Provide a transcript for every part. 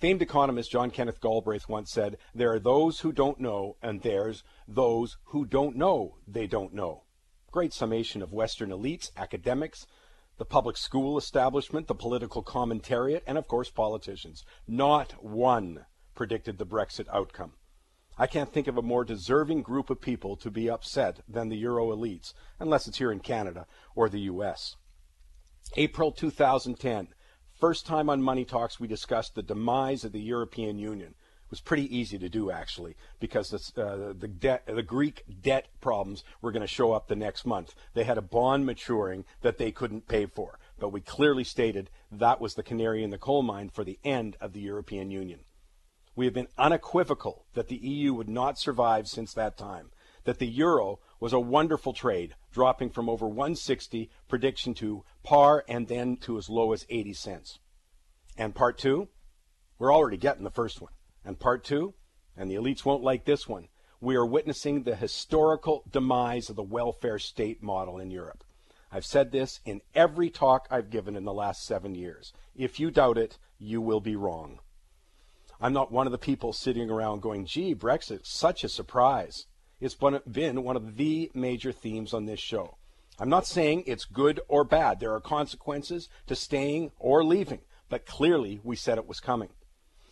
Famed economist John Kenneth Galbraith once said, "There are those who don't know, and there's those who don't know they don't know." Great summation of Western elites, academics, the public school establishment, the political commentariat, and of course politicians. Not one predicted the Brexit outcome. I can't think of a more deserving group of people to be upset than the Euro elites, unless it's here in Canada or the US. April 2010. First time on Money Talks we discussed the demise of the European Union. It was pretty easy to do, actually, because the Greek debt problems were going to show up the next month. They had a bond maturing that they couldn't pay for, but we clearly stated that was the canary in the coal mine for the end of the European Union. We have been unequivocal that the EU would not survive since that time, that the euro was a wonderful trade, dropping from over 160 prediction to par and then to as low as 80 cents. And part two, we're already getting the first one. And part two, and the elites won't like this one, we are witnessing the historical demise of the welfare state model in Europe. I've said this in every talk I've given in the last 7 years. If you doubt it, you will be wrong. I'm not one of the people sitting around going, gee, Brexit, such a surprise. It's been one of the major themes on this show. I'm not saying it's good or bad. There are consequences to staying or leaving, but clearly we said it was coming.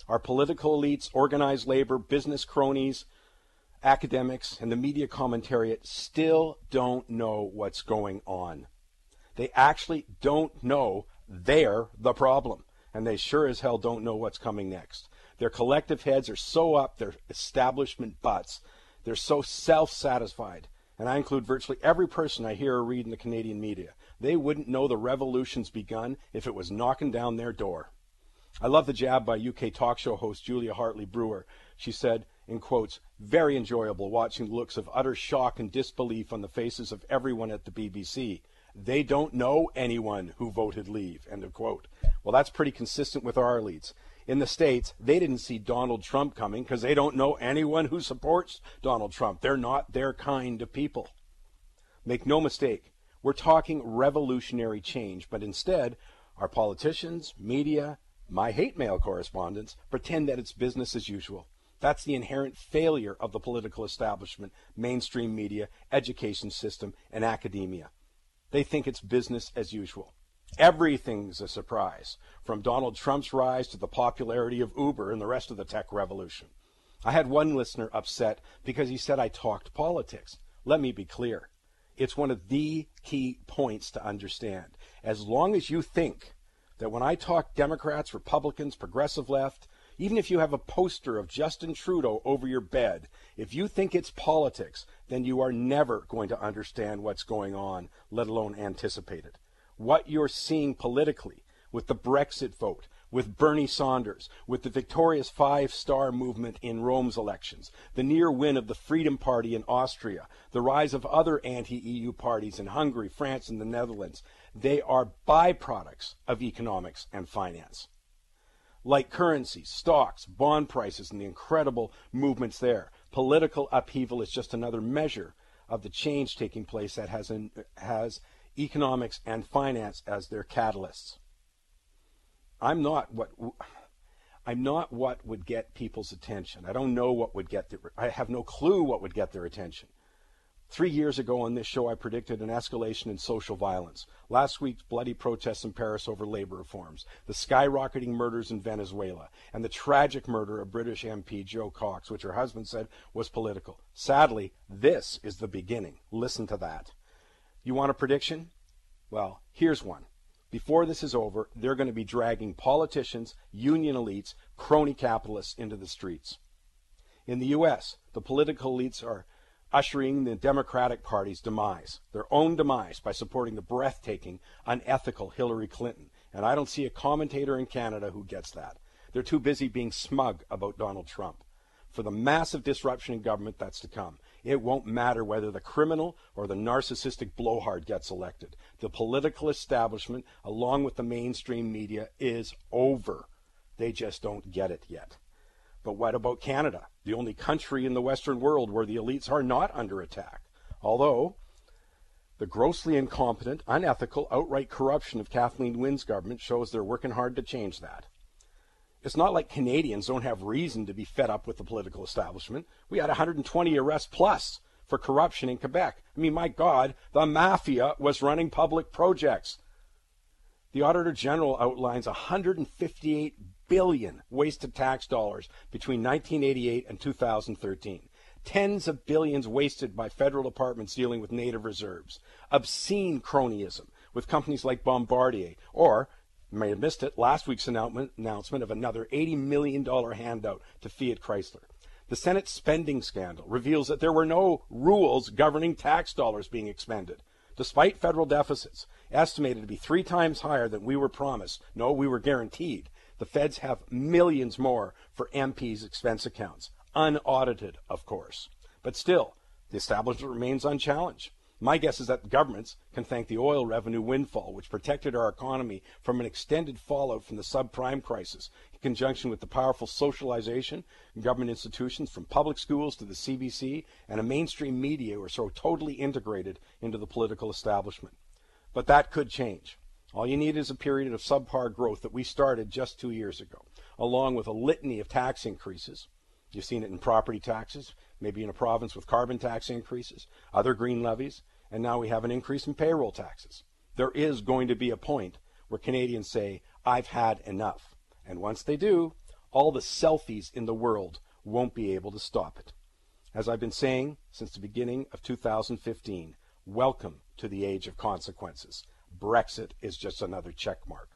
Our political elites, organized labor, business cronies, academics, and the media commentariat still don't know what's going on. They actually don't know they're the problem, and they sure as hell don't know what's coming next. Their collective heads are so up their establishment butts. They're so self-satisfied, and I include virtually every person I hear or read in the Canadian media. They wouldn't know the revolution's begun if it was knocking down their door. I love the jab by UK talk show host Julia Hartley-Brewer. She said, in quotes, "Very enjoyable watching the looks of utter shock and disbelief on the faces of everyone at the BBC. They don't know anyone who voted leave," end of quote. Well, that's pretty consistent with our elites. In the States, they didn't see Donald Trump coming because they don't know anyone who supports Donald Trump. They're not their kind of people. Make no mistake, we're talking revolutionary change, but instead, our politicians, media, my hate mail correspondents pretend that it's business as usual. That's the inherent failure of the political establishment, mainstream media, education system, and academia. They think it's business as usual. Everything's a surprise, from Donald Trump's rise to the popularity of Uber and the rest of the tech revolution. I had one listener upset because he said I talked politics. Let me be clear. It's one of the key points to understand. As long as you think that when I talk Democrats, Republicans, progressive left, even if you have a poster of Justin Trudeau over your bed, if you think it's politics, then you are never going to understand what's going on, let alone anticipate it. What you're seeing politically with the Brexit vote, with Bernie Sanders, with the victorious five-star movement in Rome's elections, the near win of the Freedom Party in Austria, the rise of other anti-EU parties in Hungary, France, and the Netherlands, they are byproducts of economics and finance. Like currencies, stocks, bond prices, and the incredible movements there, political upheaval is just another measure of the change taking place that has economics and finance as their catalysts. I'm not what would get people's attention. I don't know what would get I have no clue what would get their attention. 3 years ago on this show, I predicted an escalation in social violence. Last week's bloody protests in Paris over labor reforms, the skyrocketing murders in Venezuela, and the tragic murder of British MP Jo Cox, which her husband said was political. Sadly, this is the beginning. Listen to that. You want a prediction? Well, here's one. Before this is over, they're going to be dragging politicians, union elites, crony capitalists into the streets. In the U.S., the political elites are ushering the Democratic Party's demise, their own demise, by supporting the breathtaking, unethical Hillary Clinton. And I don't see a commentator in Canada who gets that. They're too busy being smug about Donald Trump. For the massive disruption in government that's to come, it won't matter whether the criminal or the narcissistic blowhard gets elected. The political establishment, along with the mainstream media, is over. They just don't get it yet. But what about Canada, the only country in the Western world where the elites are not under attack? Although the grossly incompetent, unethical, outright corruption of Kathleen Wynne's government shows they're working hard to change that. It's not like Canadians don't have reason to be fed up with the political establishment. We had 120 arrests plus for corruption in Quebec. I mean, my God, the mafia was running public projects. The Auditor General outlines 158 billion wasted tax dollars between 1988 and 2013. Tens of billions wasted by federal departments dealing with native reserves. Obscene cronyism with companies like Bombardier, or, you may have missed it, last week's announcement of another $80 million handout to Fiat Chrysler. The Senate spending scandal reveals that there were no rules governing tax dollars being expended. Despite federal deficits, estimated to be 3 times higher than we were promised, no, we were guaranteed, the feds have millions more for MPs' expense accounts. Unaudited, of course. But still, the establishment remains unchallenged. My guess is that governments can thank the oil revenue windfall, which protected our economy from an extended fallout from the subprime crisis, in conjunction with the powerful socialization in government institutions, from public schools to the CBC, and a mainstream media who are so totally integrated into the political establishment. But that could change. All you need is a period of subpar growth that we started just 2 years ago, along with a litany of tax increases. You've seen it in property taxes, maybe in a province with carbon tax increases, other green levies, and now we have an increase in payroll taxes. There is going to be a point where Canadians say, I've had enough. And once they do, all the selfies in the world won't be able to stop it. As I've been saying since the beginning of 2015, welcome to the age of consequences. Brexit is just another check mark.